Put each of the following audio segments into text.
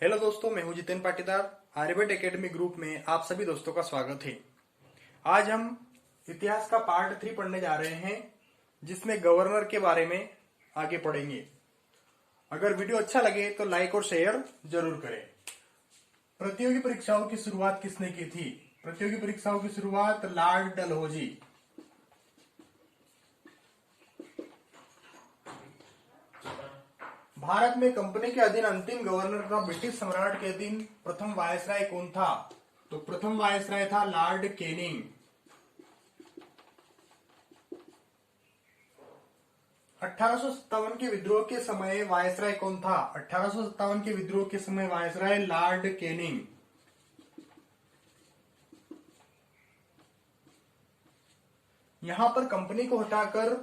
Hello दोस्तों, मैं हूं जितेन पाटीदार। आर्यभट्ट एकेडमी ग्रुप में आप सभी दोस्तों का स्वागत है। आज हम इतिहास का पार्ट 3 पढ़ने जा रहे हैं, जिसमें गवर्नर के बारे में आगे पढ़ेंगे। अगर वीडियो अच्छा लगे तो लाइक और शेयर जरूर करें। प्रतियोगी परीक्षाओं की शुरुआत किसने की थी? प्रतियोगी परीक्षाओं की शुरुआत लॉर्ड डलहौजी। भारत में कंपनी के अधीन अंतिम गवर्नर था ब्रिटिश सम्राट के अधीन प्रथम वायसराय कौन था? तो प्रथम वायसराय था लॉर्ड कैनिंग। 1857 के विद्रोह के समय वायसराय कौन था? 1857 के विद्रोह के समय वायसराय लॉर्ड कैनिंग। यहां पर कंपनी को हटाकर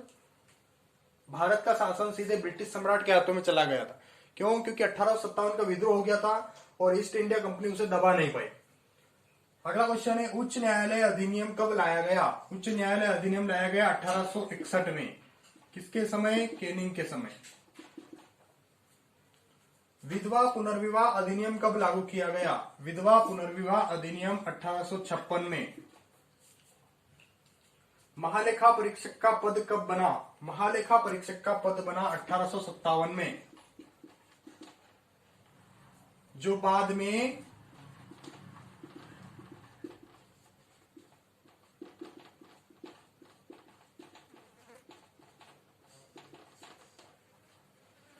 भारत का शासन सीधे ब्रिटिश सम्राट के हाथों में चला गया था। क्यों? क्योंकि 1857 का विद्रोह हो गया था और ईस्ट इंडिया कंपनी उसे दबा नहीं पाई। अगला क्वेश्चन है, उच्च न्यायालय अधिनियम कब लाया गया? उच्च न्यायालय अधिनियम लाया गया 1861 में। किसके समय? कैनिंग के समय। विधवा पुनर्विवाह अधिनियम कब लागू किया गया? विधवा पुनर्विवाह अधिनियम 1856 में। महालेखा परीक्षक का पद कब बना? महालेखा परीक्षक का पद बना 1857 में, जो बाद में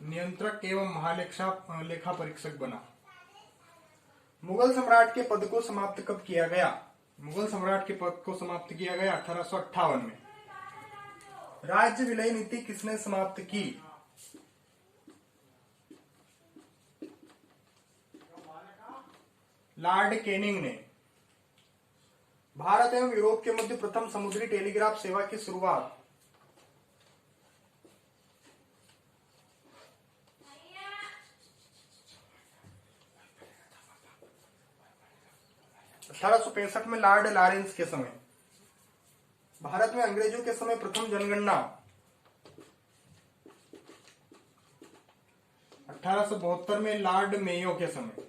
नियंत्रक एवं महालेखा परीक्षक बना। मुगल सम्राट के पद को समाप्त कब किया गया? मुगल सम्राट के पद को समाप्त किया गया 1858 में। राज्य विलय नीति किसने समाप्त की? लॉर्ड कैनिंग ने। भारत एवं यूरोप के मध्य प्रथम समुद्री टेलीग्राफ सेवा की शुरुआत 1865 में लॉर्ड लॉरेंस के समय। भारत में अंग्रेजों के समय प्रथम जनगणना 1872 में लॉर्ड मेयो के समय।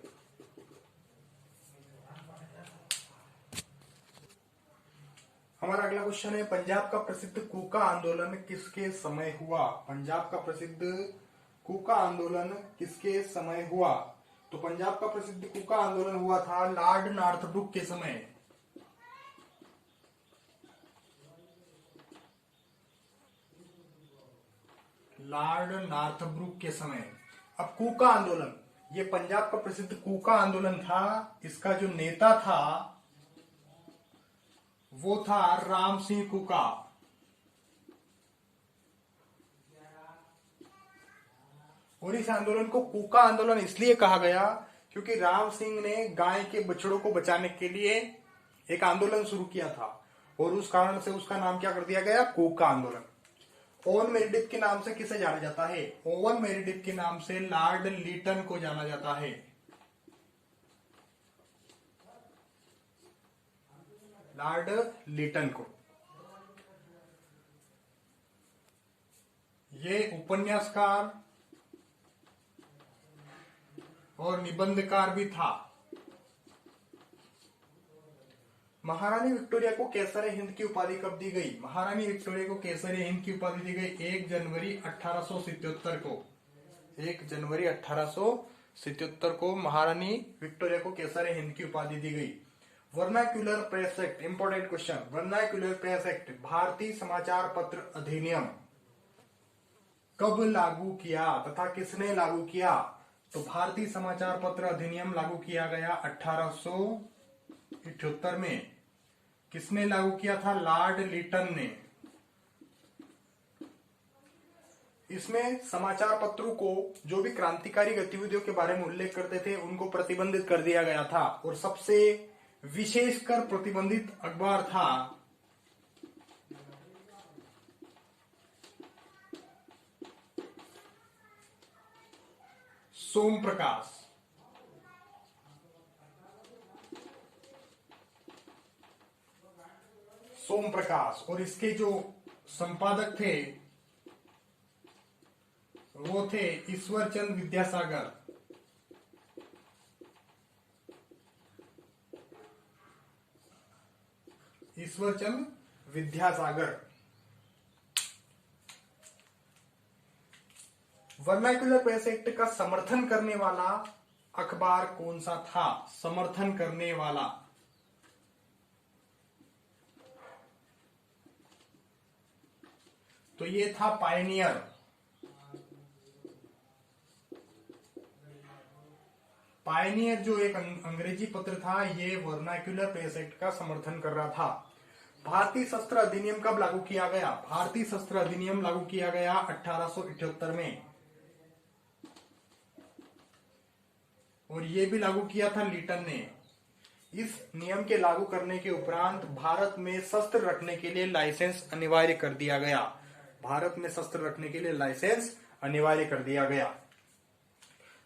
हमारा अगला क्वेश्चन है, पंजाब का प्रसिद्ध कूका आंदोलन किसके समय हुआ? पंजाब का प्रसिद्ध कूका आंदोलन किसके समय हुआ? तो पंजाब का प्रसिद्ध कूका आंदोलन हुआ था लॉर्ड नॉर्थब्रुक के समय। लॉर्ड नॉर्थब्रुक के समय। अब कूका आंदोलन, ये पंजाब का प्रसिद्ध कूका आंदोलन था। इसका जो नेता था वो था राम सिंह कूका। और इस आंदोलन को कूका आंदोलन इसलिए कहा गया क्योंकि राम सिंह ने गाय के बछड़ों को बचाने के लिए एक आंदोलन शुरू किया था और उस कारण से उसका नाम क्या कर दिया गया? कूका आंदोलन। ओवन मेरिडिथ के नाम से किसे जाना जाता है? ओवन मेरिडिथ के नाम से लॉर्ड लीटन को जाना जाता है। लॉर्ड लीटन को। ये उपन्यासकार और निबंधकार भी था। महारानी विक्टोरिया को कैसर हिंद की उपाधि कब दी गई? महारानी विक्टोरिया को कैसर हिंद की उपाधि दी गई 1 जनवरी 1877 को। 1 जनवरी 1877 को महारानी विक्टोरिया को कैसर हिंद की उपाधि दी गई। Vernacular press act, important question. Vernacular press act, भारतीय समाचार पत्र अधिनियम कब लागू किया तथा किसने लागू किया? तो भारतीय समाचार पत्र अधिनियम लागू किया गया 1878 में। किसने लागू किया था? लॉर्ड लीटन ने। इसमें समाचार पत्रों को, जो भी क्रांतिकारी गतिविधियों के बारे में उल्लेख करते थे, उनको प्रतिबंधित कर दिया गया था। और सबसे विशेषकर प्रतिबंधित अखबार था सोम प्रकाश। सोम प्रकाश। और इसके जो संपादक थे वो थे Ishwar Chand Vidyasagar. Ishwarchand Vidyasagar. Vernacular press act का समर्थन करने वाला अखबार कौन सा था? समर्थन करने वाला तो ये था पायनियर। पायनियर जो एक अंग्रेजी पत्र था, ये वर्नाक्युलर प्रेस एक्ट का समर्थन कर रहा था। भारतीय शस्त्र अधिनियम कब लागू किया गया? भारतीय शस्त्र अधिनियम लागू किया गया 1878 में, और ये भी लागू किया था लीटन ने। इस नियम के लागू करने के उपरांत भारत में शस्त्र रखने के लिए लाइसेंस अनिवार्य कर दिया गया। भारत में शस्त्र रखने के लिए लाइसेंस अनिवार्य कर दिया गया।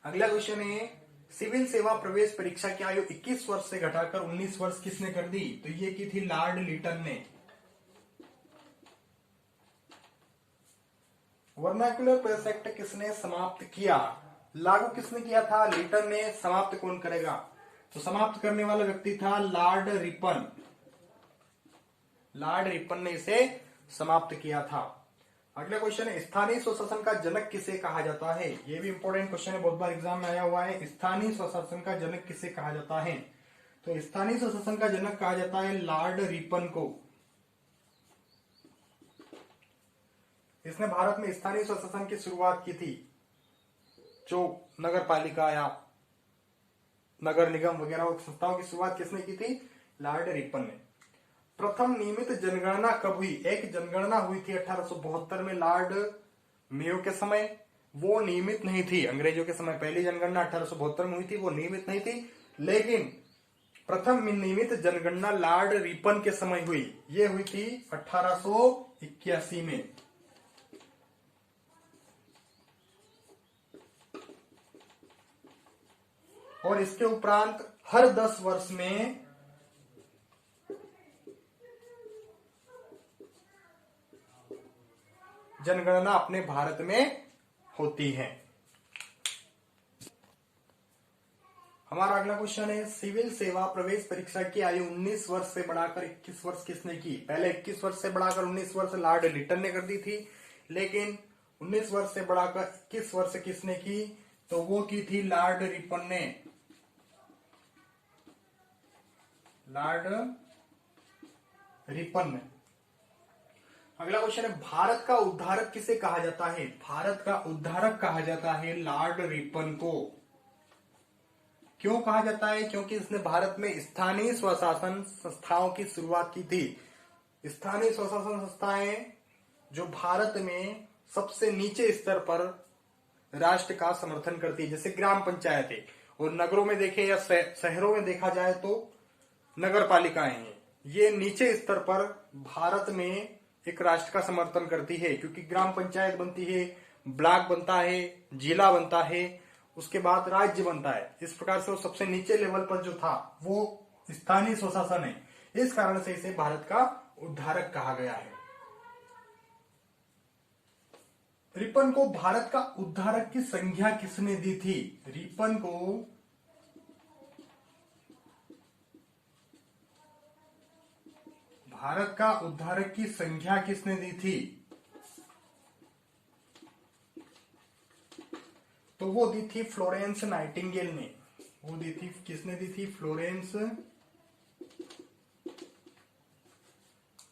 अगला क्वेश्चन है, सिविल सेवा प्रवेश परीक्षा की आयु 21 वर्ष से घटाकर 19 वर्ष किसने कर दी? तो ये की थी लॉर्ड लीटन ने। वर्नाक्युलर प्रेस एक्ट किसने समाप्त किया? लागू किसने किया था? लीटन ने। समाप्त कौन करेगा? तो समाप्त करने वाला व्यक्ति था लॉर्ड रिपन। लॉर्ड रिपन ने इसे समाप्त किया था। अगला क्वेश्चन है, स्थानीय स्वशासन का जनक किसे कहा जाता है? ये भी इंपॉर्टेंट क्वेश्चन है, बहुत बार एग्जाम में आया हुआ है। स्थानीय स्वशासन का जनक किसे कहा जाता है? तो स्थानीय स्वशासन का जनक कहा जाता है लॉर्ड रिपन को। इसने भारत में स्थानीय स्वशासन की शुरुआत की थी। जो नगर पालिका या नगर निगम वगैरह संस्थाओं की शुरुआत किसने की थी? लॉर्ड रिपन ने। प्रथम नियमित जनगणना कब हुई? एक जनगणना हुई थी 1872 में लॉर्ड मेयो के समय। वो नियमित नहीं थी अंग्रेजों के समय। पहली जनगणना 1872 में हुई थी, वो नियमित नहीं थी। लेकिन प्रथम नियमित जनगणना लॉर्ड रिपन के समय हुई। ये हुई थी 1881 में। और इसके उपरांत हर 10 वर्ष में जनगणना अपने भारत में होती है। हमारा अगला क्वेश्चन है, सिविल सेवा प्रवेश परीक्षा की आयु 19 वर्ष से बढ़ाकर 21 वर्ष किसने की? पहले 21 वर्ष से बढ़ाकर 19 वर्ष लॉर्ड लीटन ने कर दी थी, लेकिन 19 वर्ष से बढ़ाकर 21 वर्ष किसने की? तो वो की थी लॉर्ड रिपन ने। लॉर्ड रिपन ने। अगला क्वेश्चन है, भारत का उद्धारक किसे कहा जाता है? भारत का उद्धारक कहा जाता है लॉर्ड रिपन को। क्यों कहा जाता है? क्योंकि इसने भारत में स्थानीय स्वशासन संस्थाओं की शुरुआत की थी। स्थानीय स्वशासन संस्थाएं जो भारत में सबसे नीचे स्तर पर राष्ट्र का समर्थन करती है, जैसे ग्राम पंचायतें, और नगरों में देखें या शहरों में देखा जाए तो नगर पालिकाएं हैं। ये नीचे स्तर पर भारत में एक राष्ट्र का समर्थन करती है, क्योंकि ग्राम पंचायत बनती है, ब्लॉक बनता है, जिला बनता है, उसके बाद राज्य बनता है। इस प्रकार से वो सबसे नीचे लेवल पर जो था वो स्थानीय स्वशासन है। इस कारण से इसे भारत का उद्धारक कहा गया है। रिपन को भारत का उद्धारक की संज्ञा किसने दी थी? रिपन को भारत का उद्धारक की संज्ञा किसने दी थी? तो वो दी थी फ्लोरेंस नाइटिंगेल ने। वो दी थी, किसने दी थी? फ्लोरेंस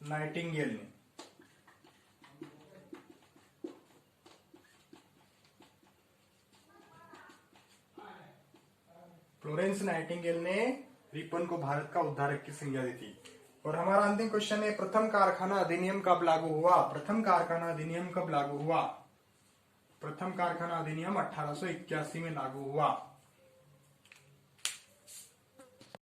नाइटिंगेल ने। फ्लोरेंस नाइटिंगेल ने रिपन को भारत का उद्धारक की संज्ञा दी थी। और हमारा अंतिम क्वेश्चन है, प्रथम कारखाना अधिनियम कब लागू हुआ? प्रथम कारखाना अधिनियम कब लागू हुआ? प्रथम कारखाना अधिनियम 1881 में लागू हुआ।